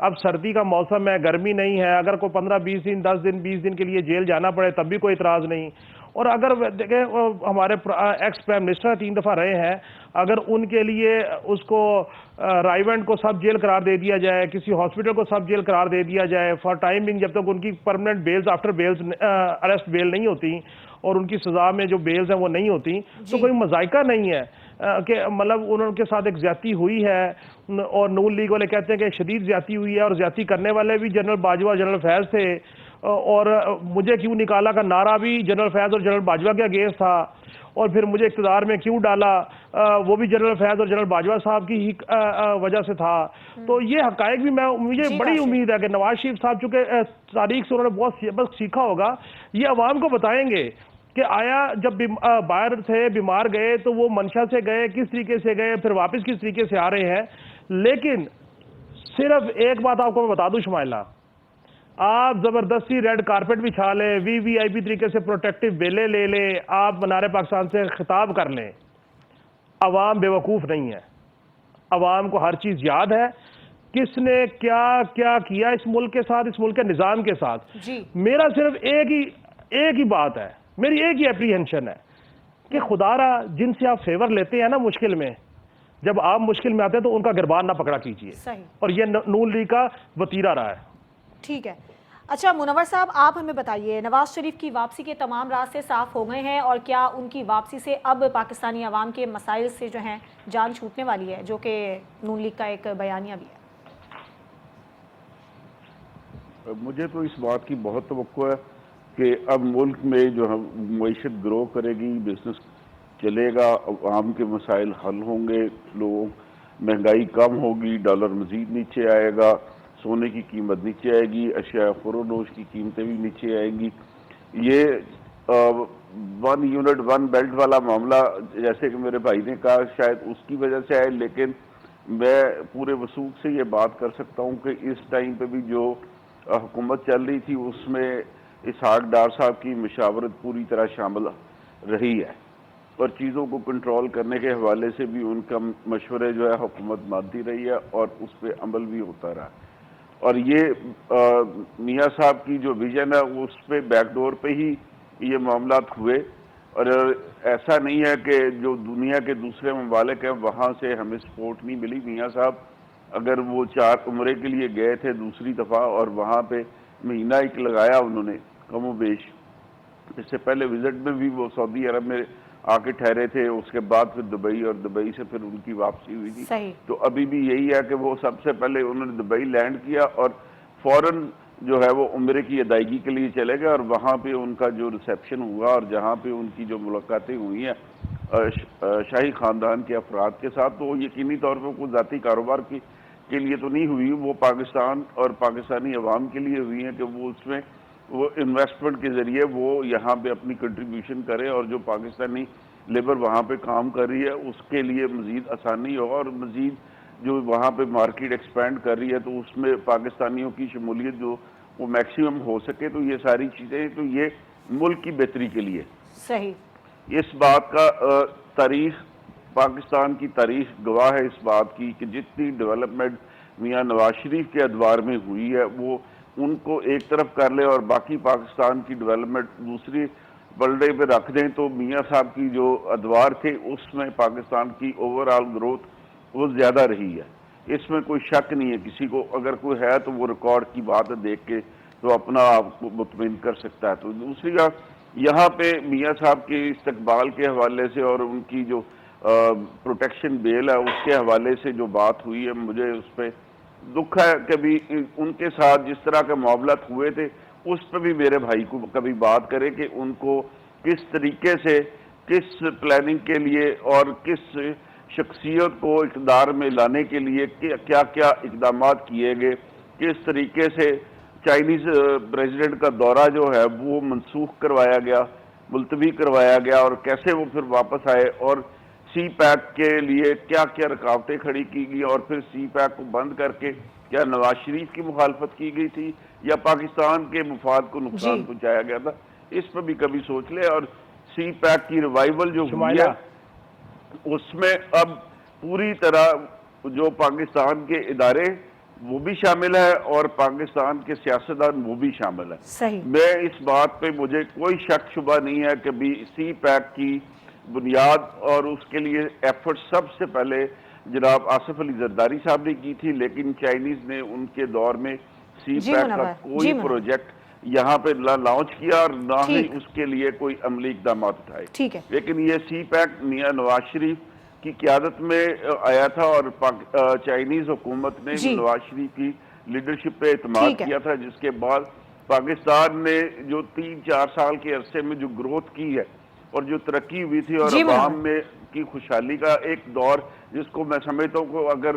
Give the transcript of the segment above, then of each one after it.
اب سردی کا موسم ہے, گرمی نہیں ہے, اگر کوئی 15-20 دن 10 دن 20 دن کے لیے جیل جانا پڑے تب بھی کوئی اعتراض نہیں. اور اگر دیکھیں ہمارے ایکس پرائم منسٹر 3 دفعہ رہے ہیں, اگر ان کے لیے اس کو رائیونڈ کو سب جیل قرار دے دیا جائے, کسی ہاسپٹل کو سب جیل قرار دے دیا جائے فار ٹائمنگ, جب تک ان کی permanent bails after bails arrest bail نہیں ہوتی اور ان کی سزا میں جو بیلز ہیں وہ نہیں ہوتی, تو کوئی مذائقہ نہیں ہے کہ مطلب انہوں کے ساتھ ایک زیادتی ہوئی ہے. اور نون لیگ والے کہتے ہیں کہ شدید زیادتی ہوئی ہے, اور زیادتی کرنے والے بھی جنرل باجوہ جنرل فیض تھے, اور مجھے کیوں نکالا کا نعرہ بھی جنرل فیض اور جنرل باجوہ کے اگینسٹ تھا, اور پھر مجھے اقتدار میں کیوں ڈالا وہ بھی جنرل فیض اور جنرل باجوہ صاحب کی ہی وجہ سے تھا. تو یہ حقائق بھی مجھے بڑی امید ہے کہ نواز شریف صاحب چونکہ تاریخ سے انہوں نے بہت سبق سیکھا ہوگا, یہ عوام کو بتائیں گے کہ آیا جب باہر تھے بیمار گئے تو وہ منشا سے گئے, کس طریقے سے گئے, پھر واپس کس طریقے سے آ رہے ہیں. لیکن صرف ایک بات آپ کو میں بتا دوں شمائلہ, آپ زبردستی ریڈ کارپٹ بچھا لیں, وی وی آئی پی طریقے سے پروٹیکٹیو بیلے لے لیں, آپ منار پاکستان سے خطاب کر لیں, عوام بیوقوف نہیں ہے. عوام کو ہر چیز یاد ہے, کس نے کیا کیا کیا اس ملک کے ساتھ, اس ملک کے نظام کے ساتھ. میرا صرف ایک ہی بات ہے, میری ایک ہی اپریہنشن ہے کہ خدا را جن سے آپ فیور لیتے ہیں نا مشکل میں, جب آپ مشکل میں آتے ہیں تو ان کا گربان نہ پکڑا کیجیے. اور یہ نون لیگ کا وتیرہ رہا ہے. ٹھیک ہے. اچھا منور صاحب, آپ ہمیں بتائیے, نواز شریف کی واپسی کے تمام راستے صاف ہو گئے ہیں, اور کیا ان کی واپسی سے اب پاکستانی عوام کے مسائل سے جو ہیں جان چھوٹنے والی ہے, جو کہ نون لیگ کا ایک بیانیہ بھی ہے؟ مجھے تو اس بات کی بہت توقع ہے کہ اب ملک میں جو معیشت گرو کرے گی, بزنس چلے گا, عوام کے مسائل حل ہوں گے, لوگوں مہنگائی کم ہوگی, ڈالر مزید نیچے آئے گا, سونے کی قیمت نیچے آئے گی, اشیاء فروغ کی قیمتیں بھی نیچے آئیں گی. یہ 1 یونٹ 1 بیلٹ والا معاملہ جیسے کہ میرے بھائی نے کہا شاید اس کی وجہ سے آئے, لیکن میں پورے وثوق سے یہ بات کر سکتا ہوں کہ اس ٹائم پہ بھی جو حکومت چل رہی تھی اس میں اسحاق ڈار صاحب کی مشاورت پوری طرح شامل رہی ہے, اور چیزوں کو کنٹرول کرنے کے حوالے سے بھی ان کا مشورے جو ہے حکومت مانتی رہی ہے, اور اس پہ عمل بھی ہوتا رہا. اور یہ میاں صاحب کی جو ویژن ہے اس پہ بیک ڈور پہ ہی یہ معاملات ہوئے, اور ایسا نہیں ہے کہ جو دنیا کے دوسرے ممالک ہیں وہاں سے ہمیں سپورٹ نہیں ملی. میاں صاحب اگر وہ 4 عمرے کے لیے گئے تھے دوسری دفعہ, اور وہاں پہ مہینہ ایک لگایا انہوں نے کم و بیش, اس سے پہلے وزٹ میں بھی وہ سعودی عرب میں آ کے ٹھہرے تھے, اس کے بعد پھر دبئی, اور دبئی سے پھر ان کی واپسی ہوئی تھی. تو ابھی بھی یہی ہے کہ وہ سب سے پہلے انہوں نے دبئی لینڈ کیا اور فوراً جو ہے وہ عمرے کی ادائیگی کے لیے چلے گئے, اور وہاں پہ ان کا جو ریسیپشن ہوا اور جہاں پہ ان کی جو ملاقاتیں ہوئی ہیں شاہی خاندان کے افراد کے ساتھ, تو وہ یقینی طور پہ کوئی ذاتی کاروبار کے لیے تو نہیں ہوئی, وہ پاکستان اور پاکستانی عوام کے لیے ہوئی ہیں کہ وہ اس میں وہ انویسٹمنٹ کے ذریعے وہ یہاں پہ اپنی کنٹریبیوشن کرے, اور جو پاکستانی لیبر وہاں پہ کام کر رہی ہے اس کے لیے مزید آسانی ہو, اور مزید جو وہاں پہ مارکیٹ ایکسپینڈ کر رہی ہے تو اس میں پاکستانیوں کی شمولیت جو وہ میکسیمم ہو سکے. تو یہ ساری چیزیں تو یہ ملک کی بہتری کے لیے صحیح. اس بات کا تاریخ, پاکستان کی تاریخ گواہ ہے اس بات کی کہ جتنی ڈیولپمنٹ میاں نواز شریف کے ادوار میں ہوئی ہے وہ ان کو ایک طرف کر لے اور باقی پاکستان کی ڈیولپمنٹ دوسری پلڑے پہ رکھ دیں, تو میاں صاحب کی جو ادوار تھے اس میں پاکستان کی اوور آل گروتھ وہ زیادہ رہی ہے. اس میں کوئی شک نہیں ہے کسی کو, اگر کوئی ہے تو وہ ریکارڈ کی بات دیکھ کے تو اپنا آپ کو مطمئن کر سکتا ہے. تو دوسری بات یہاں پہ میاں صاحب کے استقبال کے حوالے سے اور ان کی جو پروٹیکشن بیل ہے اس کے حوالے سے جو بات ہوئی ہے, مجھے اس پہ دکھ ہے کہ بھی ان کے ساتھ جس طرح کے معاملات ہوئے تھے اس پہ بھی میرے بھائی کو کبھی بات کرے کہ ان کو کس طریقے سے, کس پلاننگ کے لیے اور کس شخصیت کو اقتدار میں لانے کے لیے کیا کیا اقدامات کیے گئے, کس طریقے سے چائنیز پریزیڈنٹ کا دورہ جو ہے وہ منسوخ کروایا گیا, ملتوی کروایا گیا, اور کیسے وہ پھر واپس آئے, اور سی پیک کے لیے کیا کیا رکاوٹیں کھڑی کی گئی, اور پھر سی پیک کو بند کر کے کیا نواز شریف کی مخالفت کی گئی تھی یا پاکستان کے مفاد کو نقصان پہنچایا گیا تھا. اس پہ بھی کبھی سوچ لے. اور سی پیک کی ریوائیول جو ہوئی ہے اس میں اب پوری طرح جو پاکستان کے ادارے وہ بھی شامل ہے اور پاکستان کے سیاستدان وہ بھی شامل ہے. صحیح. میں اس بات پہ مجھے کوئی شک شبہ نہیں ہے کہ بھی سی پیک کی بنیاد اور اس کے لیے ایفرٹ سب سے پہلے جناب آصف علی زرداری صاحب نے کی تھی، لیکن چائنیز نے ان کے دور میں سی جی پیک کا منور، کوئی جی منور. پروجیکٹ یہاں پہ نہ لانچ کیا اور نہ ہی ٹھیک. اس کے لیے کوئی عملی اقدامات اٹھائے. ٹھیک ہے. لیکن یہ سی پیک میاں نواز شریف کی قیادت میں آیا تھا اور چائنیز حکومت نے جی. نواز شریف کی لیڈرشپ پہ اعتماد ٹھیک ہے. کیا تھا، جس کے بعد پاکستان نے جو 3-4 سال کے عرصے میں جو گروتھ کی ہے اور جو ترقی ہوئی تھی اور جی منور. عوام میں کی خوشحالی کا ایک دور جس کو میں سمجھتا ہوں کہ اگر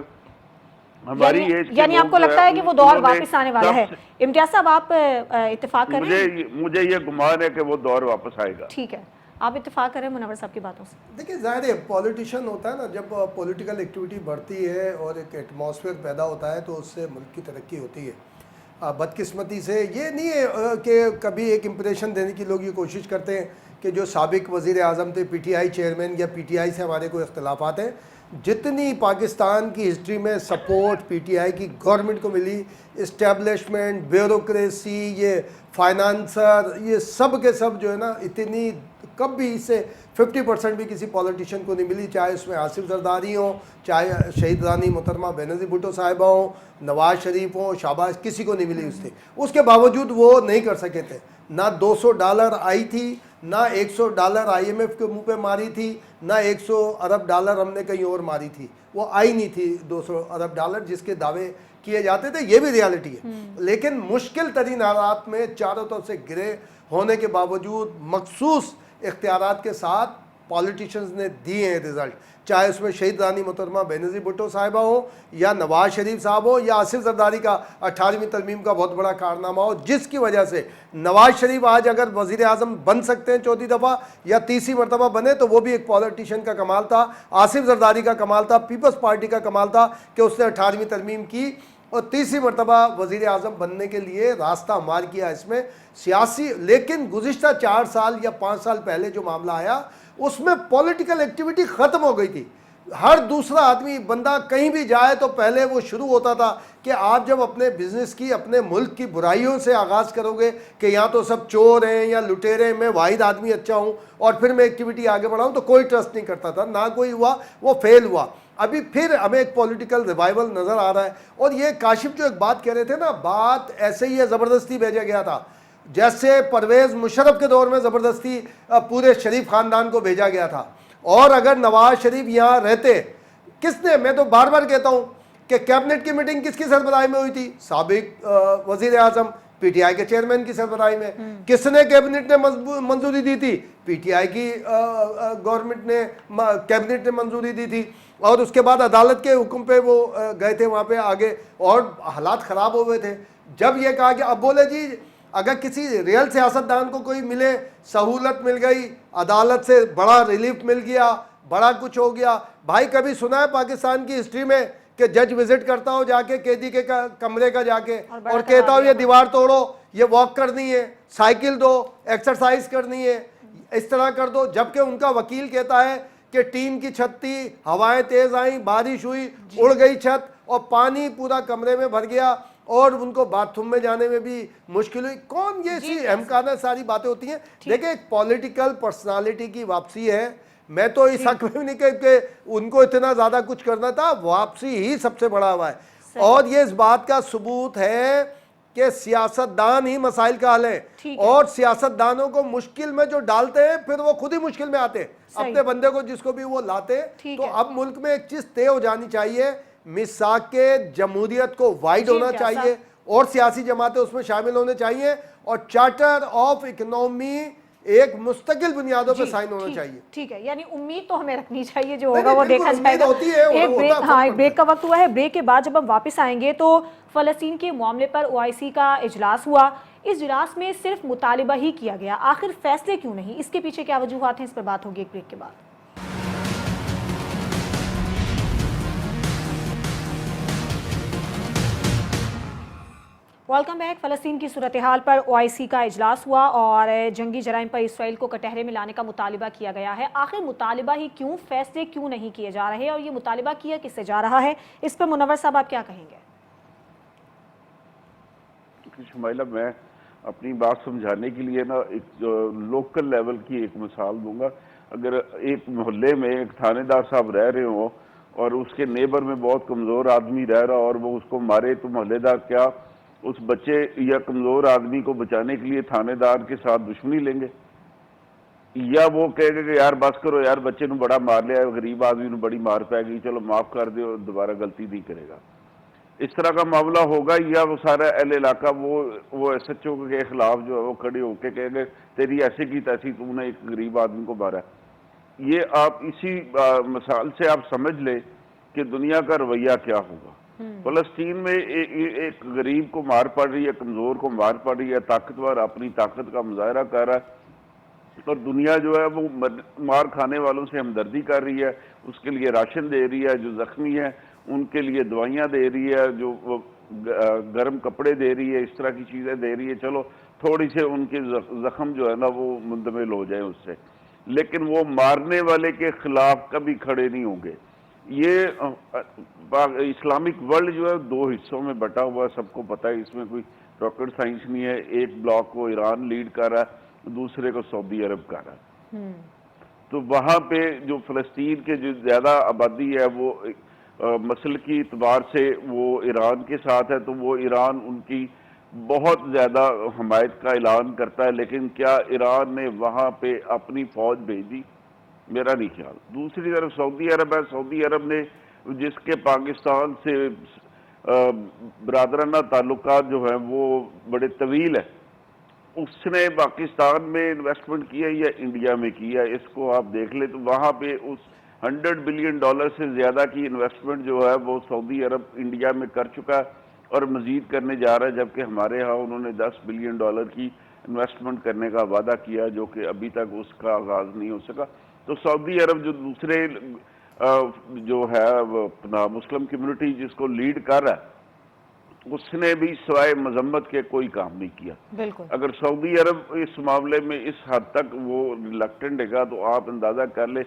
ہماری ایج کے یعنی آپ کو لوگ لگتا ہے کہ وہ دور انہوں نے واپس آنے والا ہے. امتیاز صاحب آپ اتفاق کر رہے ہیں؟ مجھے یہ گمان ہے کہ وہ دور واپس آئے گا. ٹھیک ہے، آپ اتفاق کریں منور صاحب کی باتوں سے؟ دیکھیں ظاہر ہے پولیٹیشین ہوتا ہے نا، جب پولیٹیکل ایکٹیویٹی بڑھتی ہے اور ایک ایٹماسفیئر پیدا ہوتا ہے تو اس سے ملک کی ترقی ہوتی ہے. بدقسمتی سے یہ نہیں ہے کہ کبھی ایک امپریشن دینے کی لوگ یہ کوشش کرتے ہیں کہ جو سابق وزیر اعظم تھے پی ٹی آئی چیئرمین یا پی ٹی آئی سے ہمارے کوئی اختلافات ہیں. جتنی پاکستان کی ہسٹری میں سپورٹ پی ٹی آئی کی گورنمنٹ کو ملی، اسٹیبلشمنٹ، بیوروکریسی، یہ فائنانسر، یہ سب کے سب جو ہے نا اتنی کبھی اس سے 50% بھی کسی پولیٹیشین کو نہیں ملی، چاہے اس میں آصف زرداری ہوں، چاہے شہید رانی محترمہ بینظیر بھٹو صاحبہ ہوں، نواز شریف ہوں، شہباز، کسی کو نہیں ملی اس سے. اس کے باوجود وہ نہیں کر سکے تھے. نہ $200 آئی تھی، نہ $100 آئی ایم ایف کے منہ پہ ماری تھی، نہ $100 ارب ہم نے کہیں اور ماری تھی. وہ آئی نہیں تھی $200 ارب جس کے دعوے کیے جاتے تھے. یہ بھی ریالٹی ہے. لیکن مشکل ترین حالات میں چاروں طرف سے گرے ہونے کے باوجود مخصوص اختیارات کے ساتھ پولیٹیشنز نے دیے ہیں رزلٹ، چاہے اس میں شہید رانی محترمہ بینظیر بھٹو صاحبہ ہو یا نواز شریف صاحب ہو یا آصف زرداری کا 18ویں ترمیم کا بہت بڑا کارنامہ ہو، جس کی وجہ سے نواز شریف آج اگر وزیر اعظم بن سکتے ہیں 4تھی دفعہ یا 30ری مرتبہ بنے تو وہ بھی ایک پولیٹیشین کا کمال تھا، آصف زرداری کا کمال تھا، پیپلز پارٹی کا کمال تھا کہ اس نے 18ویں ترمیم کی اور 30ری مرتبہ وزیر اعظم بننے کے لیے راستہ ہموار کیا اس میں سیاسی. لیکن گزشتہ 4 سال یا 5 سال پہلے جو معاملہ آیا اس میں پولیٹیکل ایکٹیویٹی ختم ہو گئی تھی. ہر دوسرا آدمی بندہ کہیں بھی جائے تو پہلے وہ شروع ہوتا تھا کہ آپ جب اپنے بزنس کی، اپنے ملک کی برائیوں سے آغاز کرو گے کہ یہاں تو سب چور ہیں یا لٹیرے ہیں، میں واحد آدمی اچھا ہوں اور پھر میں ایکٹیویٹی آگے بڑھاؤں، تو کوئی ٹرسٹ نہیں کرتا تھا، نہ کوئی ہوا، وہ فیل ہوا. ابھی پھر ہمیں ایک پولیٹیکل ریوائول نظر آ رہا ہے. اور یہ کاشف جو ایک بات کہہ رہے تھے نا، بات ایسے ہی ہے، زبردستی بھیجا گیا تھا، جیسے پرویز مشرف کے دور میں زبردستی پورے شریف خاندان کو بھیجا گیا تھا. اور اگر نواز شریف یہاں رہتے، کس نے، میں تو بار بار کہتا ہوں کہ کیبنٹ کی میٹنگ کس کی سربراہی میں ہوئی تھی؟ سابق وزیر اعظم پی ٹی آئی کے چیئرمین کی سربراہی میں. کس نے کیبنٹ نے منظوری دی تھی؟ پی ٹی آئی کی گورنمنٹ نے، کیبنٹ نے منظوری دی تھی. اور اس کے بعد عدالت کے حکم پہ وہ گئے تھے وہاں پہ آگے، اور حالات خراب ہوئے تھے. جب یہ کہا کہ اب بولے جی اگر کسی ریئل سیاستدان کو کوئی ملے، سہولت مل گئی، عدالت سے بڑا ریلیف مل گیا، بڑا کچھ ہو گیا. بھائی کبھی سنا ہے پاکستان کی ہسٹری میں کہ جج وزٹ کرتا ہو جا کے قیدی کے کمرے کا جا کے اور کہتا ہو یہ دیوار توڑو، یہ واک کرنی ہے، سائیکل دو، ایکسرسائز کرنی ہے، اس طرح کر دو؟ جبکہ ان کا وکیل کہتا ہے کہ ٹین کی چھت تھی، ہوائیں تیز آئیں، بارش ہوئی، اڑ گئی چھت اور پانی پورا کمرے میں بھر گیا اور ان کو باتھ روم میں جانے میں بھی مشکل ہوئی. کون یہ سی امکانہ ساری باتیں ہوتی ہیں. دیکھیں ایک پولیٹیکل پرسنالٹی کی واپسی ہے. میں تو اس حق میں بھی نہیں کہ ان کو اتنا زیادہ کچھ کرنا تھا، واپسی ہی سب سے بڑا ہوا ہے. اور یہ اس بات کا ثبوت ہے کہ سیاستدان ہی مسائل کا حل ہے، اور سیاستدانوں کو مشکل میں جو ڈالتے ہیں پھر وہ خود ہی مشکل میں آتے ہیں اپنے بندے کو جس کو بھی وہ لاتے. تو اب ملک میں ایک چیز طے ہو جانی چاہیے، میثاق جمہوریت کو وائڈ ہونا چاہیے اور سیاسی جماعتیں اس میں شامل ہونے چاہیے، اور چارٹر آف اکنامی ایک مستقل بنیادوں پہ سائن ہونا چاہیے. ٹھیک ہے، یعنی امید تو ہمیں رکھنی چاہیے، جو ہوگا وہ دیکھا جائے گا. ایک بریک کا وقت ہوا ہے. بریک کے بعد جب ہم واپس آئیں گے تو فلسطین کے معاملے پر OIC کا اجلاس ہوا. اس اجلاس میں صرف مطالبہ ہی کیا گیا، آخر فیصلے کیوں نہیں؟ اس کے پیچھے کیا وجوہات ہیں؟ اس پر بات ہوگی ایک بریک کے بعد. Welcome back. فلسطین کی صورتحال پر OIC کا اجلاس ہوا اور جنگی جرائم پر اسرائیل کو کٹہرے میں لانے کا مطالبہ کیا گیا ہے. آخر مطالبہ ہی کیوں، فیصلے کیوں نہیں کیے جا رہے اور یہ مطالبہ کیا کس سے جا رہا ہے؟ اس پر منور صاحب آپ کیا کہیں گے؟ شمائلہ میں اپنی بات سمجھانے کے لیے نا ایک لوکل لیول کی ایک مثال دوں گا. اگر ایک محلے میں ایک تھانے دار صاحب رہ رہے ہوں اور اس کے نیبر میں بہت کمزور آدمی رہ رہا اور وہ اس کو مارے, تو محلے دار کیا اس بچے یا کمزور آدمی کو بچانے کے لیے تھانے دار کے ساتھ دشمنی لیں گے؟ یا وہ کہے گا کہ یار بس کرو یار, بچے نو بڑا مار لیا, غریب آدمی نو بڑی مار پائے گی, چلو معاف کر دے اور دوبارہ غلطی نہیں کرے گا. اس طرح کا معاملہ ہوگا. یا وہ سارا اہل علاقہ وہ ایس ایچ او کے خلاف جو ہے وہ کھڑے ہو کے کہے گے تیری ایسے کی تیسی, تم نے ایک غریب آدمی کو مارا. یہ آپ اسی مثال سے آپ سمجھ لیں کہ دنیا کا رویہ کیا ہوگا. فلسطین میں ایک غریب کو مار پڑ رہی ہے, کمزور کو مار پڑ رہی ہے, طاقتور اپنی طاقت کا مظاہرہ کر رہا ہے, اور دنیا جو ہے وہ مار کھانے والوں سے ہمدردی کر رہی ہے, اس کے لیے راشن دے رہی ہے, جو زخمی ہیں ان کے لیے دوائیاں دے رہی ہے, جو گرم کپڑے دے رہی ہے, اس طرح کی چیزیں دے رہی ہے, چلو تھوڑی سے ان کے زخم جو ہے نا وہ مندمل ہو جائیں اس سے. لیکن وہ مارنے والے کے خلاف کبھی کھڑے نہیں ہوں گے. یہ اسلامک ورلڈ جو ہے دو حصوں میں بٹا ہوا ہے, سب کو پتہ ہے, اس میں کوئی راکٹ سائنس نہیں ہے. ایک بلاک کو ایران لیڈ کر رہا ہے, دوسرے کو سعودی عرب کر رہا ہے. تو وہاں پہ جو فلسطین کے جو زیادہ آبادی ہے وہ مسلکی اعتبار سے وہ ایران کے ساتھ ہے, تو وہ ایران ان کی بہت زیادہ حمایت کا اعلان کرتا ہے. لیکن کیا ایران نے وہاں پہ اپنی فوج بھیجی؟ میرا نہیں خیال. دوسری طرف سعودی عرب ہے. سعودی عرب نے جس کے پاکستان سے برادرانہ تعلقات جو ہیں وہ بڑے طویل ہیں, اس نے پاکستان میں انویسٹمنٹ کیا یا انڈیا میں کیا, اس کو آپ دیکھ لیں تو وہاں پہ اس $100 بلین سے زیادہ کی انویسٹمنٹ جو ہے وہ سعودی عرب انڈیا میں کر چکا ہے اور مزید کرنے جا رہا ہے, جبکہ ہمارے ہاں انہوں نے $10 بلین کی انویسٹمنٹ کرنے کا وعدہ کیا, جو کہ ابھی تک اس کا آغاز نہیں ہو سکا. تو سعودی عرب جو دوسرے جو ہے اپنا مسلم کمیونٹی جس کو لیڈ کر رہا ہے, اس نے بھی سوائے مذمت کے کوئی کام نہیں کیا. بالکل. اگر سعودی عرب اس معاملے میں اس حد تک وہ ریلکٹنٹ ہے گا تو آپ اندازہ کر لیں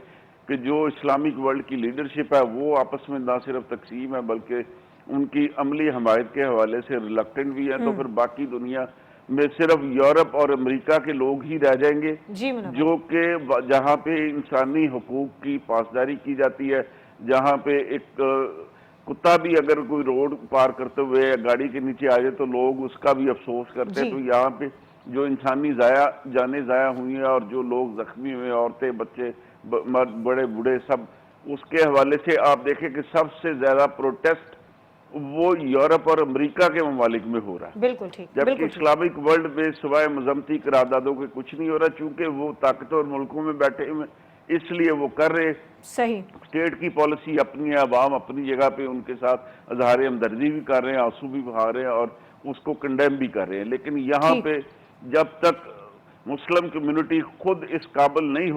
کہ جو اسلامک ورلڈ کی لیڈرشپ ہے وہ آپس میں نہ صرف تقسیم ہے بلکہ ان کی عملی حمایت کے حوالے سے ریلکٹنٹ بھی ہیں. تو پھر باقی دنیا میں صرف یورپ اور امریکہ کے لوگ ہی رہ جائیں گے جو کہ جہاں پہ انسانی حقوق کی پاسداری کی جاتی ہے, جہاں پہ ایک کتا بھی اگر کوئی روڈ پار کرتے ہوئے گاڑی کے نیچے آ جائے تو لوگ اس کا بھی افسوس کرتے ہیں. تو یہاں پہ جو انسانی جانیں ضائع ہوئی ہیں اور جو لوگ زخمی ہوئے, عورتیں, بچے, بڑے بوڑھے, سب اس کے حوالے سے آپ دیکھیں کہ سب سے زیادہ پروٹیسٹ وہ یورپ اور امریکہ کے ممالک میں ہو رہا ہے. بالکل ٹھیک. جبکہ اسلامک ورلڈ میں سوائے مذمتی قراردادوں کے کچھ نہیں ہو رہا, چونکہ وہ طاقتور ملکوں میں بیٹھے ہوئے اس لیے وہ کر رہے. صحیح. اسٹیٹ کی پالیسی اپنی ہے, عوام اپنی جگہ پہ ان کے ساتھ اظہار ہمدردی بھی کر رہے ہیں, آنسو بھی بہا رہے ہیں اور اس کو کنڈیم بھی کر رہے ہیں. لیکن یہاں پہ جب تک مسلم کمیونٹی خود اس قابل نہیں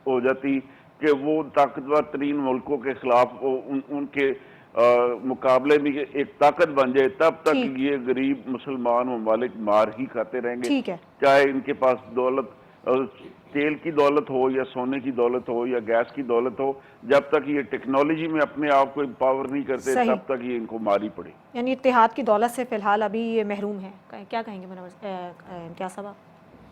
ہو جاتی کہ وہ طاقتور ترین ملکوں کے خلاف ان کے مقابلے میں ایک طاقت بن جائے, تب تک یہ غریب مسلمان ممالک مار ہی کھاتے رہیں گے. چاہے ان کے پاس دولت, تیل کی دولت ہو یا سونے کی دولت ہو یا گیس کی دولت ہو, جب تک یہ ٹیکنالوجی میں اپنے آپ کو امپاور نہیں کرتے تب تک یہ ان کو ماری پڑے. یعنی اتحاد کی دولت سے فی الحال ابھی یہ محروم ہیں. کیا کہیں گے امتیاز صاحب؟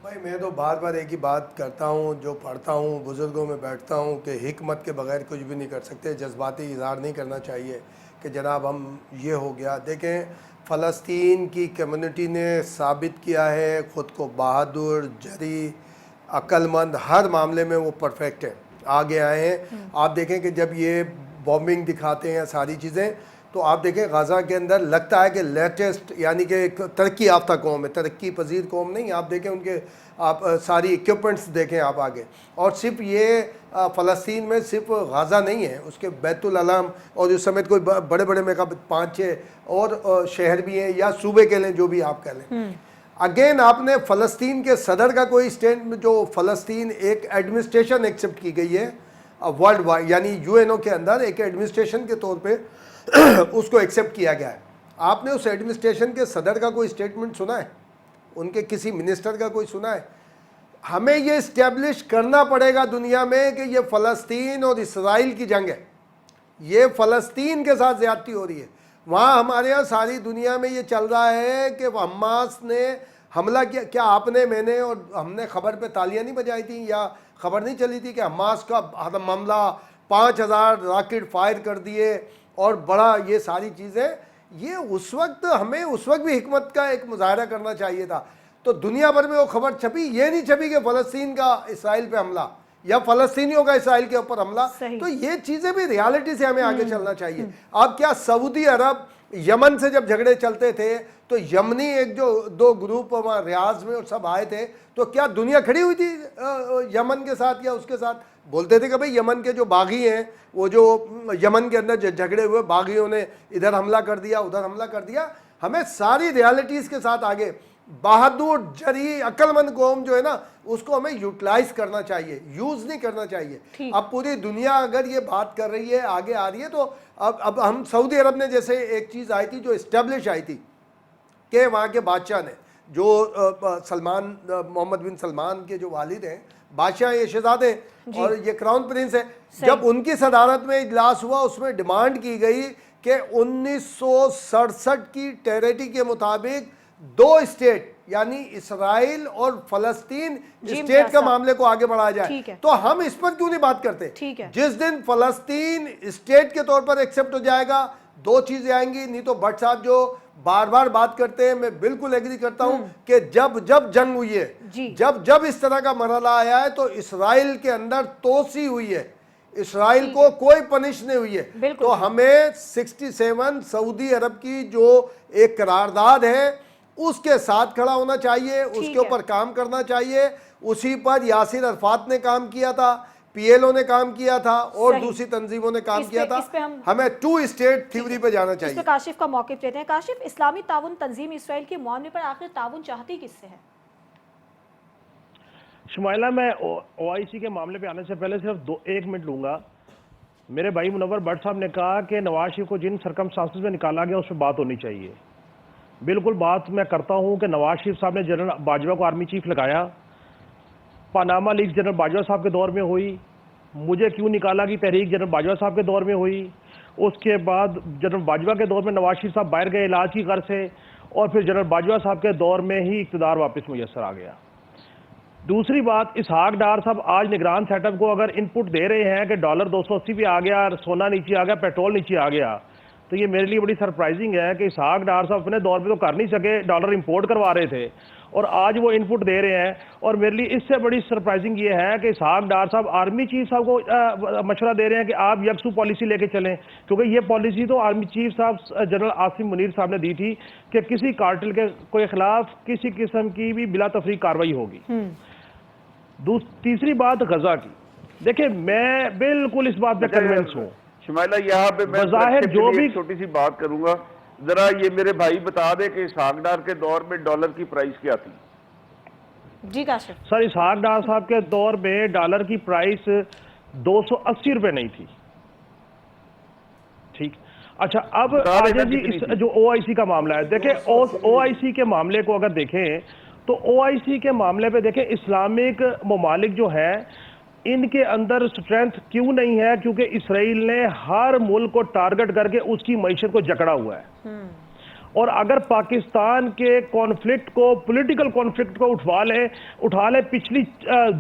بھائی میں تو بار بار ایک ہی بات کرتا ہوں, جو پڑھتا ہوں, بزرگوں میں بیٹھتا ہوں, کہ حکمت کے بغیر کچھ بھی نہیں کر سکتے. جذباتی اظہار نہیں کرنا چاہیے کہ جناب ہم یہ ہو گیا. دیکھیں فلسطین کی کمیونٹی نے ثابت کیا ہے خود کو بہادر, جری, عقل مند, ہر معاملے میں وہ پرفیکٹ ہے, آگے آئے ہیں. آپ دیکھیں کہ جب یہ بومبنگ دکھاتے ہیں ساری چیزیں, تو آپ دیکھیں غزہ کے اندر لگتا ہے کہ لیٹسٹ یعنی کہ ایک ترقی یافتہ قوم ہے, ترقی پذیر قوم نہیں. آپ دیکھیں ان کے آپ ساری اکوپمنٹس دیکھیں آپ آگے. اور صرف یہ فلسطین میں صرف غزہ نہیں ہے, اس کے بیت العلم اور اس سمیت کوئی بڑے بڑے میں 5-6 اور شہر بھی ہیں یا صوبے کے لیں, جو بھی آپ کہہ لیں. اگین آپ نے فلسطین کے صدر کا کوئی اسٹینڈ, جو فلسطین ایک ایڈمنسٹریشن ایکسیپٹ کی گئی ہے ورلڈ وائڈ, یعنی UN کے اندر ایک ایڈمنسٹریشن کے طور پہ اس کو ایکسیپٹ کیا گیا ہے. آپ نے اس ایڈمنسٹریشن کے صدر کا کوئی اسٹیٹمنٹ سنا ہے, ان کے کسی منسٹر کا کوئی سنا ہے؟ ہمیں یہ اسٹیبلش کرنا پڑے گا دنیا میں کہ یہ فلسطین اور اسرائیل کی جنگ ہے, یہ فلسطین کے ساتھ زیادتی ہو رہی ہے. وہاں ہمارے یہاں ساری دنیا میں یہ چل رہا ہے کہ حماس نے حملہ کیا. کیا آپ نے میں نے اور ہم نے خبر پہ تالیاں نہیں بجائی تھیں یا خبر نہیں چلی تھی کہ حماس کا معاملہ 5000 راکٹ فائر کر دیے اور بڑا یہ ساری چیزیں. یہ اس وقت ہمیں اس وقت بھی حکمت کا ایک مظاہرہ کرنا چاہیے تھا. تو دنیا بھر میں وہ خبر چھپی, یہ نہیں چھپی کہ فلسطین کا اسرائیل پہ حملہ یا فلسطینیوں کا اسرائیل کے اوپر حملہ. تو یہ چیزیں بھی ریالٹی سے ہمیں آگے چلنا چاہیے. اب کیا سعودی عرب یمن سے جب جھگڑے چلتے تھے تو یمنی ایک جو 2 گروپ وہاں ریاض میں اور سب آئے تھے, تو کیا دنیا کھڑی ہوئی تھی یمن کے ساتھ یا اس کے ساتھ؟ بولتے تھے کہ بھئی یمن کے جو باغی ہیں, وہ جو یمن کے اندر جھگڑے ہوئے باغیوں نے ادھر حملہ کر دیا ادھر حملہ کر دیا. ہمیں ساری ریالٹیز کے ساتھ آگے بہادر جری عقل مند قوم جو ہے نا, اس کو ہمیں یوٹیلائز کرنا چاہیے, یوز نہیں کرنا چاہیے. اب پوری دنیا اگر یہ بات کر رہی ہے, آگے آ رہی ہے, تو اب ہم سعودی عرب نے جیسے ایک چیز آئی تھی جو اسٹیبلش آئی تھی کہ وہاں کے بادشاہ نے, جو سلمان محمد بن سلمان کے جو والد ہیں, بادشاہ یہ شہزادے اور یہ کراؤن پرنس ہے, جب ان کی صدارت میں اجلاس ہوا اس میں ڈیمانڈ کی گئی کہ 1967 کی ٹیریٹی کے مطابق 2 اسٹیٹ یعنی اسرائیل اور فلسطین اسٹیٹ کا معاملے کو آگے بڑھایا جائے. تو ہم اس پر کیوں نہیں بات کرتے؟ جس دن فلسطین اسٹیٹ کے طور پر ایکسپٹ ہو جائے گا 2 چیزیں آئیں گی. نہیں تو بٹ صاحب جو بار بار بات کرتے ہیں, میں بالکل ایگری کرتا ہوں کہ جب جنگ ہوئی ہے, جب اس طرح کا مرحلہ آیا ہے تو اسرائیل کے اندر توسیع ہوئی ہے, اسرائیل کو کوئی پنش نہیں ہوئی ہے. تو ہمیں 67 سعودی عرب کی جو ایک قرارداد ہے اس کے ساتھ کھڑا ہونا چاہیے, اس کے اوپر کام کرنا چاہیے. اسی پر یاسر عرفات نے کام کیا تھا, پی ایل او نے کام کیا تھا اور دوسری تنظیموں نے کام کیا تھا. ہمیں 2 اسٹیٹ تھیوری پہ جانا چاہیے. اس پہ کاشف کا موقف لیتے ہیں. کاشف, اسلامی تعاون تنظیم اسرائیل کے معاملے پر آخر تعاون چاہتی کس سے ہے؟ شمائلہ, میں او آئی سی کے معاملے پہ آنے سے پہلے صرف 1 منٹ لوں گا. میرے بھائی منور بٹ صاحب نے کہا کہ نواز شریف کو جن سرکمسٹانسز میں نکالا گیا اس پہ بات ہونی چاہیے. بالکل بات میں کرتا ہوں کہ نواز شریف صاحب نے جنرل باجوہ کو آرمی چیف لگایا, پاناما لیکس جنرل باجوہ صاحب کے دور میں ہوئی, مجھے کیوں نکالا کی تحریک جنرل باجوہ صاحب کے دور میں ہوئی, اس کے بعد جنرل باجوہ کے دور میں نواز شریف صاحب باہر گئے علاج کی غرض سے, اور پھر جنرل باجوہ صاحب کے دور میں ہی اقتدار واپس میسر آ گیا. دوسری بات, اسحاق ڈار صاحب آج نگران سیٹ اپ کو اگر ان پٹ دے رہے ہیں کہ ڈالر 280 پہ آ گیا, سونا نیچے آ گیا, پیٹرول نیچے آ گیا, تو یہ میرے لیے بڑی سرپرائزنگ ہے کہ اسحاق ڈار صاحب اپنے دور پہ تو کر نہیں سکے, ڈالر امپورٹ کروا رہے تھے, اور آج وہ ان پٹ دے رہے ہیں. اور میرے لیے اس سے بڑی سرپرائزنگ یہ ہے کہ اسحاق ڈار صاحب آرمی چیف صاحب کو مشورہ دے رہے ہیں کہ آپ یکسو پالیسی لے کے چلیں, کیونکہ یہ پالیسی تو آرمی چیف صاحب جنرل عاصم منیر صاحب نے دی تھی کہ کسی کارٹل کے کوئی خلاف کسی قسم کی بھی بلا تفریق کارروائی ہوگی. تیسری بات غزہ کی, دیکھیں میں بالکل اس بات پہ کنونس ہوں. شمائلہ, یہاں پہ میں جو بھی چھوٹی سی بات کروں گا, ذرا یہ میرے بھائی بتا دے کہ اسحاق ڈار کے دور میں ڈالر کی پرائس کیا تھی؟ جی کاشف. سر, اسحاق ڈار صاحب کے دور میں ڈالر کی پرائس 280 روپے نہیں تھی. ٹھیک, اچھا اب جی جو او آئی سی کا معاملہ ہے, دیکھیں او آئی سی کے معاملے کو اگر دیکھیں تو او آئی سی کے معاملے پہ دیکھیں اسلامک ممالک جو ہے ان کے اندر سٹرینتھ کیوں نہیں ہے, کیونکہ اسرائیل نے ہر ملک کو ٹارگٹ کر کے اس کی معیشت کو جکڑا ہوا ہے. اور اگر پاکستان کے کانفلکٹ کو, پولیٹیکل کانفلکٹ کو اٹھا لے پچھلی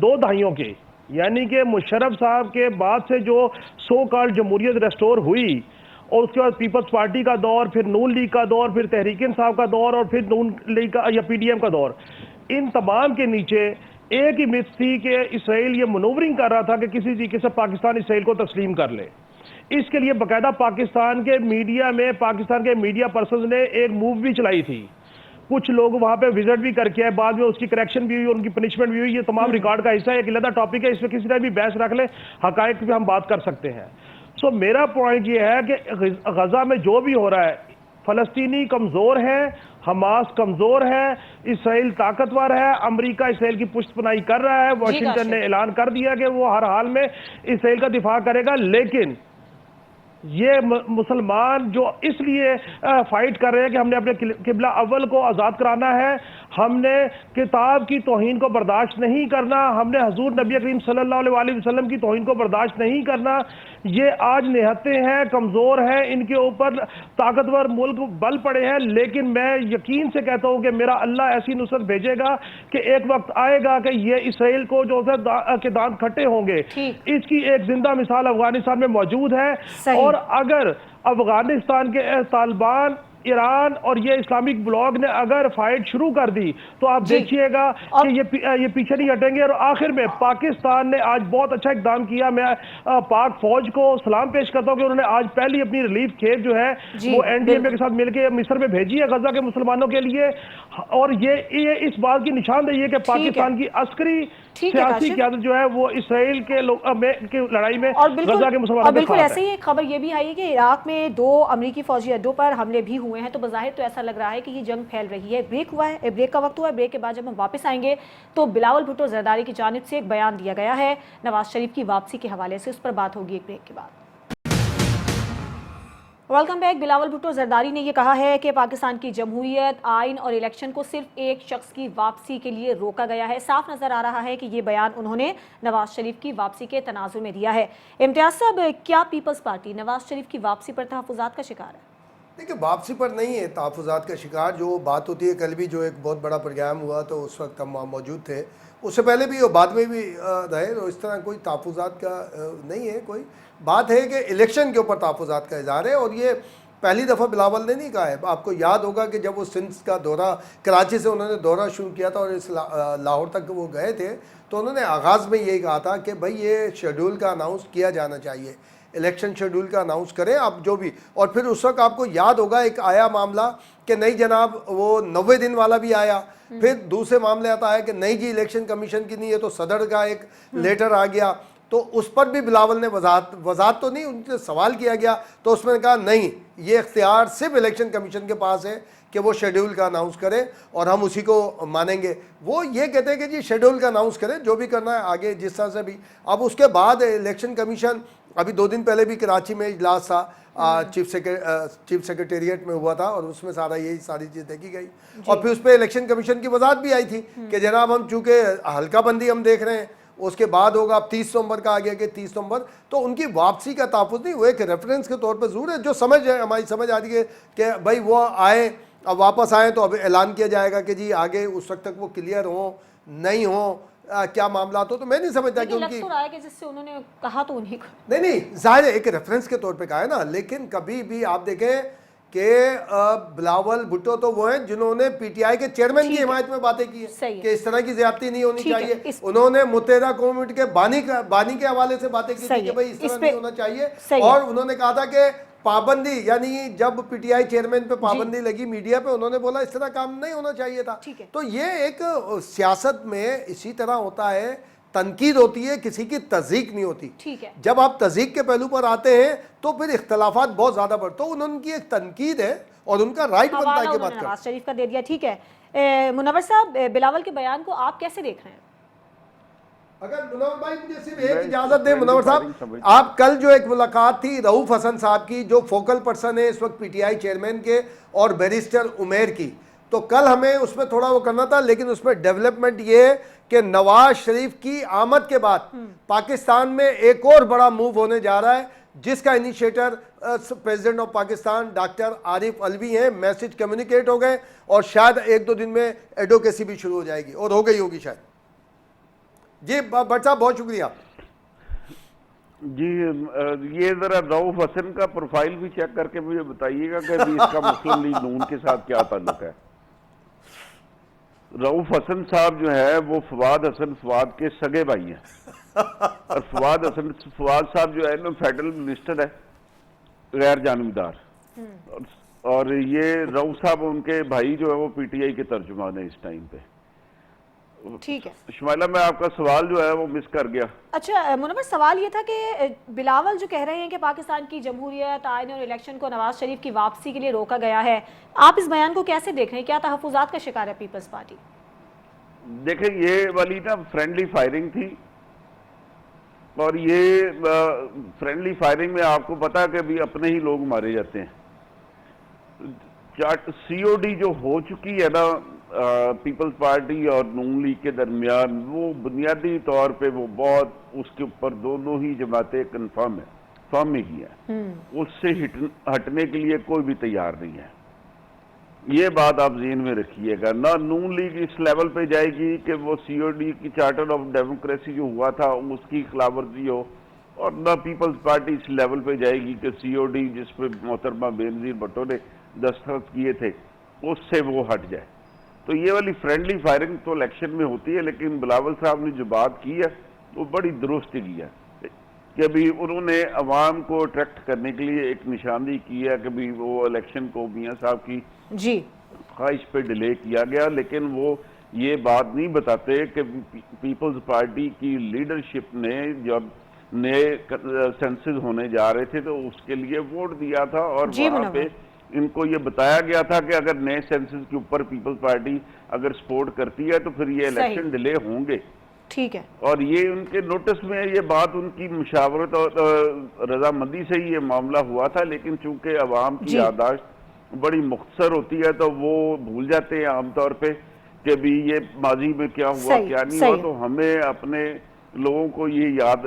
2 دہائیوں کے, یعنی کہ مشرف صاحب کے بعد سے جو سو کال جمہوریت ریسٹور ہوئی, اور اس کے بعد پیپلز پارٹی کا دور, پھر نون لیگ کا دور, پھر تحریک انصاف کا دور, اور پھر نون لیگ کا یا پی ڈی ایم کا دور, ان تمام کے نیچے ایک ہی مت تھی کہ اسرائیل یہ منورنگ کر رہا تھا کہ کسی طریقے سے پاکستان اسرائیل کو تسلیم کر لے. اس کے لیے باقاعدہ پاکستان کے میڈیا میں, پاکستان کے میڈیا پرسنز نے ایک موو بھی چلائی تھی, کچھ لوگ وہاں پہ وزٹ بھی کر کے آئے, بعد میں اس کی کریکشن بھی ہوئی اور ان کی پنشمنٹ بھی ہوئی. یہ تمام ریکارڈ کا حصہ ہے, ایک علیحدہ ٹاپک ہے, اس پہ کسی طرح بھی بحث رکھ لیں, حقائق پہ ہم بات کر سکتے ہیں. سو میرا پوائنٹ یہ ہے کہ غزہ میں جو بھی ہو رہا ہے, فلسطینی کمزور ہیں, حماس کمزور ہے, اسرائیل طاقتور ہے, امریکہ اسرائیل کی پشت پناہی کر رہا ہے, واشنگٹن نے اعلان کر دیا کہ وہ ہر حال میں اسرائیل کا دفاع کرے گا, لیکن یہ مسلمان جو اس لیے فائٹ کر رہے ہیں کہ ہم نے اپنے قبلہ اول کو آزاد کرانا ہے، ہم نے کتاب کی توہین کو برداشت نہیں کرنا، ہم نے حضور نبی کریم صلی اللہ علیہ وسلم کی توہین کو برداشت نہیں کرنا۔ یہ آج نہتے ہیں، کمزور ہیں، ان کے اوپر طاقتور ملک بل پڑے ہیں، لیکن میں یقین سے کہتا ہوں کہ میرا اللہ ایسی نصرت بھیجے گا کہ ایک وقت آئے گا کہ یہ اسرائیل کو جو کے دانت کھٹے ہوں گے۔ اس کی ایک زندہ مثال افغانستان میں موجود ہے، اور اگر افغانستان کے طالبان، ایران اور یہ اسلامک بلاک نے اگر فائٹ شروع کر دی تو آپ دیکھیے گا کہ یہ پیچھے نہیں ہٹیں گے۔ اور آخر میں پاکستان نے آج بہت اچھا اقدام کیا، میں پاک فوج کو سلام پیش کرتا ہوں کہ انہوں نے آج پہلی اپنی ریلیف کھیپ جو ہے وہ این ڈی ایم اے کے ساتھ مل کے مصر میں بھیجی ہے غزہ کے مسلمانوں کے لیے، اور یہ اس بات کی نشاندہی ہے کہ پاکستان کی عسکری سیاسی قیادت جو ہے وہ اسرائیل کے لڑائی میں غزہ کے مسلمانوں کے ساتھ ہے۔ بالکل ایسے ہی ایک خبر یہ بھی آئی ہے کہ عراق میں 2 امریکی فوجی اڈوں پر حملے بھی ہوئے ہیں، تو بظاہر تو ایسا لگ رہا ہے کہ یہ جنگ پھیل رہی ہے۔ بریک ہوا ہے، بریک کا وقت ہوا ہے، بریک کے بعد جب ہم واپس آئیں گے تو بلاول بھٹو زرداری کی جانب سے ایک بیان دیا گیا ہے نواز شریف کی واپسی کے حوالے سے، اس پر بات ہوگی ایک بریک کے بعد۔ Welcome back. بلاول بھٹو زرداری نے یہ کہا ہے کہ پاکستان کی جمہوریت، آئین اور الیکشن کو صرف ایک شخص کی واپسی کے لیے روکا گیا ہے۔ صاف نظر آ رہا ہے کہ یہ بیان انہوں نے نواز شریف کی واپسی کے تناظر میں دیا ہے۔ امتیاز صاحب، کیا پیپلز پارٹی نواز شریف کی واپسی پر تحفظات کا شکار ہے؟ دیکھیں، واپسی پر نہیں ہے تحفظات کا شکار۔ جو بات ہوتی ہے، کل بھی جو ایک بہت بڑا پروگرام ہوا تو اس وقت ہم موجود تھے، اس سے پہلے بھی اور بعد میں بھی رہے، تو اس طرح کوئی تحفظات کا نہیں ہے۔ کوئی بات ہے کہ الیکشن کے اوپر تحفظات کا اظہار ہے، اور یہ پہلی دفعہ بلاول نے نہیں کہا ہے۔ آپ کو یاد ہوگا کہ جب وہ سندھ کا دورہ، کراچی سے انہوں نے دورہ شروع کیا تھا اور اس لاہور تک وہ گئے تھے، تو انہوں نے آغاز میں یہی کہا تھا کہ بھائی یہ شیڈول کا اناؤنس کیا جانا چاہیے، الیکشن شیڈول کا اناؤنس کریں آپ جو بھی۔ اور پھر اس وقت آپ کو یاد ہوگا ایک آیا معاملہ کہ نہیں جناب وہ 90 دن والا بھی آیا، پھر دوسرے معاملے آتا ہے کہ نہیں جی الیکشن کمیشن کی نہیں ہے، تو صدر کا ایک لیٹر آ گیا، تو اس پر بھی بلاول نے وضاحت تو نہیں، ان سے سوال کیا گیا تو اس میں نے کہا نہیں، یہ اختیار صرف الیکشن کمیشن کے پاس ہے کہ وہ شیڈول کا اناؤنس کرے اور ہم اسی کو مانیں گے۔ وہ یہ کہتے ہیں کہ جی شیڈول کا اناؤنس کریں، جو بھی کرنا ہے آگے جس طرح سے بھی۔ اب اس کے بعد الیکشن کمیشن، ابھی 2 دن پہلے بھی کراچی میں اجلاس تھا، چیف سیکریٹریٹ میں ہوا تھا، اور اس میں یہی ساری چیز دیکھی گئی، اور پھر اس پہ الیکشن کمیشن کی وضاحت بھی آئی تھی کہ جناب ہم چونکہ حلقہ بندی ہم دیکھ رہے ہیں، اس کے بعد ہوگا اب 30 نومبر کا آگے کہ 30 نومبر، تو ان کی واپسی کا تحفظ نہیں، وہ ایک ریفرنس کے طور پر ضرور ہے۔ جو سمجھ ہے، ہماری سمجھ آ رہی ہے کہ بھائی وہ آئے، اب واپس آئیں تو اب اعلان کیا جائے گا کہ جی آگے اس وقت تک وہ کلیئر ہوں نہیں ہوں، کیا معاملات ہو، تو میں نہیں سمجھتا کہ ان کی جس سے انہوں نے کہا تو انہیں نہیں ظاہر ہے ایک ریفرنس کے طور پہ کہا ہے نا، لیکن کبھی بھی آپ دیکھیں کہ بلاول بھٹو تو وہ ہیں جنہوں نے پی ٹی آئی کے چیئرمین کی حمایت میں باتیں کی ہیں کہ اس طرح کی زیادتی نہیں ہونی چاہیے۔ انہوں نے متحدہ قوم کے بانی کے حوالے سے باتیں کی تھی کہ بھائی اس طرح نہیں ہونا چاہیے، اور انہوں نے کہا تھا کہ پابندی، یعنی جب پی ٹی آئی چیئرمین پہ پابندی لگی میڈیا پہ، انہوں نے بولا اس طرح کام نہیں ہونا چاہیے تھا۔ تو یہ ایک سیاست میں اسی طرح ہوتا ہے، تنقید ہوتی ہے، کسی کی تضحیق نہیں ہوتی۔ جب آپ تضحیق کے پہلو پر آتے ہیں تو پھر اختلافات بہت زیادہ بڑھتے، تو انہوں کی ایک تنقید ہے اور ان کا رائٹ بنتا ہے کہ بات کریں۔ نواز شریف کا دے دیا، ٹھیک ہے۔ منور صاحب، بلاول کے بیان کو آپ کیسے دیکھ رہے ہیں؟ اگر منور بھائی مجھے صرف ایک اجازت دیں، منور صاحب، آپ کل جو ایک ملاقات تھی رؤوف حسن صاحب کی، جو فوکل پرسن ہے اس وقت پی ٹی آئی چیئرمین کے، اور بیرسٹر عمیر کی، تو کل ہمیں اس میں تھوڑا وہ کرنا تھا، لیکن اس میں ڈیولپمنٹ یہ ہے کہ نواز شریف کی آمد کے بعد پاکستان میں ایک اور بڑا موو ہونے جا رہا ہے، جس کا initiator president of Pakistan doctor Arif Alvi ہیں۔ میسج کمیونیکیٹ ہو گئے اور شاید 1-2 دن میں ایڈوکیسی بھی شروع ہو جائے گی، اور ہو گئی ہوگی شاید۔ جی بٹ صاحب بہت شکریہ۔ جی یہ ذرا رؤوف حسن کا پروفائل بھی چیک کر کے مجھے بتائیے گا کہ اس کا مسلم لیگ نون کے ساتھ کیا تعلق ہے۔ رؤوف حسن صاحب جو ہے وہ فواد حسن فواد کے سگے بھائی ہیں، اور فواد صاحب جو ہے نا فیڈرل منسٹر ہے، غیر جانبدار، اور یہ رؤوف صاحب ان کے بھائی جو ہے وہ پی ٹی آئی کے ترجمان ہیں اس ٹائم پہ۔ ٹھیک ہے شمائلہ، میں آپ کا سوال جو ہے وہ مس کر گیا۔ اچھا منور، سوال یہ تھا کہ بلاول جو کہہ رہے ہیں کہ پاکستان کی جمہوریت، آئین اور الیکشن کو نواز شریف کی واپسی کے لیے روکا گیا ہے، آپ اس بیان کو کیسے دیکھ رہے ہیں؟ کیا تحفظات کا شکار ہے پیپلز پارٹی؟ دیکھیں یہ والی نا فرینڈلی فائرنگ تھی، اور یہ فرینڈلی فائرنگ میں آپ کو پتا کہ ابھی اپنے ہی لوگ مارے جاتے ہیں. سی او ڈی جو ہو چکی ہے نا پیپلز پارٹی اور نون لیگ کے درمیان, وہ بنیادی طور پہ وہ بہت اس کے اوپر دونوں ہی جماعتیں کنفرم ہیں, فارم میں کی ہیں, اس سے ہٹنے کے لیے کوئی بھی تیار نہیں ہے. یہ بات آپ ذہن میں رکھیے گا. نہ نون لیگ اس لیول پہ جائے گی کہ وہ سی او ڈی کی چارٹر آف ڈیموکریسی جو ہوا تھا اس کی خلاف ورزی ہو, اور نہ پیپلز پارٹی اس لیول پہ جائے گی کہ سی او ڈی جس پہ محترمہ بینظیر بھٹو نے دستخط کیے تھے اس سے وہ ہٹ جائے. تو یہ والی فرینڈلی فائرنگ تو الیکشن میں ہوتی ہے, لیکن بلاول صاحب نے جو بات کی ہے وہ بڑی درست کی ہے کہ ابھی انہوں نے عوام کو اٹریکٹ کرنے کے لیے ایک نشاندہی کی ہے کہ بھی وہ الیکشن کو میاں صاحب کی جی خواہش پہ ڈیلے کیا گیا, لیکن وہ یہ بات نہیں بتاتے کہ پیپلز پارٹی کی لیڈرشپ نے جب نئے سینسز ہونے جا رہے تھے تو اس کے لیے ووٹ دیا تھا, اور وہاں پہ ان کو یہ بتایا گیا تھا کہ اگر نئے سینسز کے اوپر پیپلز پارٹی اگر سپورٹ کرتی ہے تو پھر یہ الیکشن ڈیلے ہوں گے. ٹھیک ہے, اور یہ ان کے نوٹس میں یہ بات ان کی مشاورت اور رضامندی سے ہی یہ معاملہ ہوا تھا, لیکن چونکہ عوام کی یادداشت بڑی مختصر ہوتی ہے تو وہ بھول جاتے ہیں عام طور پہ کہ بھی یہ ماضی میں کیا ہوا کیا نہیں ہوا. تو ہمیں اپنے لوگوں کو یہ یاد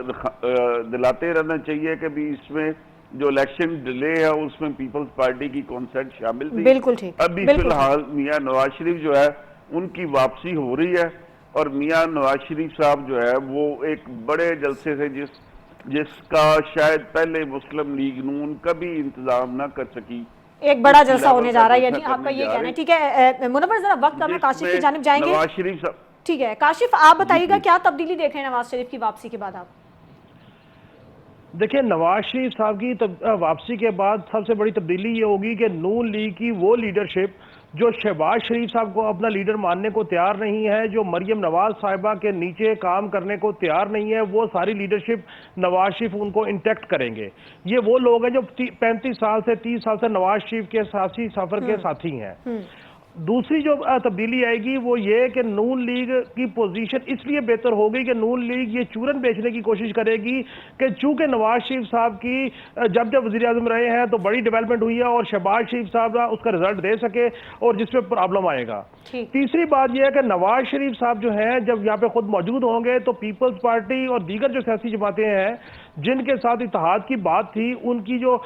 دلاتے رہنا چاہیے کہ بھی اس میں جو الیکشن ڈیلے ہے اس میں پیپلز پارٹی کی کانسرٹ شامل تھی. بالکل ٹھیک, ابھی فی الحال میاں نواز شریف جو ہے ان کی واپسی ہو رہی ہے, اور میاں نواز شریف صاحب جو ہے وہ ایک بڑے جلسے سے جس کا شاید پہلے مسلم لیگ نون کبھی انتظام نہ کر سکی, ایک بڑا جلسہ ہونے جا رہا ہے, یعنی آپ کا یہ کہنا ہے. ٹھیک ہے منور, ذرا وقت کم ہے, کاشف کی جانب جائیں گے. نواز شریف صاحب, ٹھیک ہے کاشف, آپ بتائیے گا کیا تبدیلی دیکھ رہے ہیں نواز شریف کی واپسی کے بعد آپ؟ دیکھیں, نواز شریف صاحب کی واپسی کے بعد سب سے بڑی تبدیلی یہ ہوگی کہ نون لیگ کی وہ لیڈرشپ جو شہباز شریف صاحب کو اپنا لیڈر ماننے کو تیار نہیں ہے, جو مریم نواز صاحبہ کے نیچے کام کرنے کو تیار نہیں ہے, وہ ساری لیڈرشپ نواز شریف ان کو انٹیکٹ کریں گے. یہ وہ لوگ ہیں جو 35 سال سے 30 سال سے نواز شریف کے سیاسی سفر کے ساتھی ہیں. دوسری جو تبدیلی آئے گی وہ یہ کہ نون لیگ کی پوزیشن اس لیے بہتر ہو گئی کہ نون لیگ یہ چورن بیچنے کی کوشش کرے گی کہ چونکہ نواز شریف صاحب کی جب وزیر اعظم رہے ہیں تو بڑی ڈیولپمنٹ ہوئی ہے, اور شہباز شریف صاحب اس کا رزلٹ دے سکے, اور جس پہ پرابلم آئے گا. تیسری بات یہ ہے کہ نواز شریف صاحب جو ہیں جب یہاں پہ خود موجود ہوں گے تو پیپلز پارٹی اور دیگر جو سیاسی جماعتیں ہیں جن کے ساتھ اتحاد کی بات تھی ان کی جو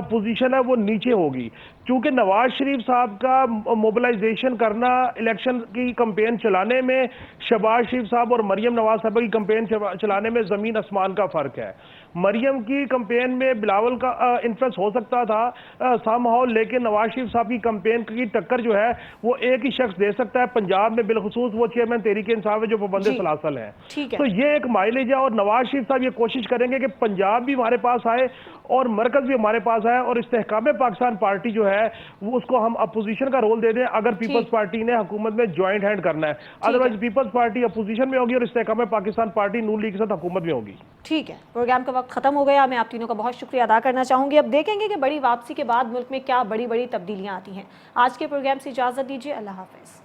پوزیشن ہے وہ نیچے ہوگی. چونکہ نواز شریف صاحب کا موبلائزیشن کرنا الیکشن کی کمپین چلانے میں شہباز شریف صاحب اور مریم نواز صاحبہ کی کمپین چلانے میں زمین آسمان کا فرق ہے. مریم کی کمپین میں بلاول کا انفلوئنس ہو سکتا تھا سم ہاؤ, لیکن نواز شریف صاحب کی کمپین کی ٹکر جو ہے وہ ایک ہی شخص دے سکتا ہے پنجاب میں, بالخصوص وہ چیئرمین تحریک انصاف ہے جو پابند سلاسل ہیں. تو یہ ایک مائلیج ہے, اور نواز شریف صاحب یہ کوشش کریں گے کہ پنجاب بھی ہمارے پاس آئے اور مرکز بھی ہمارے پاس آئے, اور استحکام پاکستان پارٹی جو ہے وہ اس کو ہم اپوزیشن کا رول دے دیں اگر پیپلز پارٹی نے حکومت میں جوائنٹ ہینڈ کرنا ہے. ادروائز پیپلز پارٹی اپوزیشن میں ہوگی اور استحکام پاکستان پارٹی نون لیگ کے ساتھ حکومت میں ہوگی. ٹھیک ہے, پروگرام کا وقت ختم ہو گیا. میں آپ تینوں کا بہت شکریہ ادا کرنا چاہوں گی. اب دیکھیں گے کہ بڑی واپسی کے بعد ملک میں کیا بڑی بڑی تبدیلیاں آتی ہیں. آج کے پروگرام سے اجازت دیجیے, اللہ حافظ.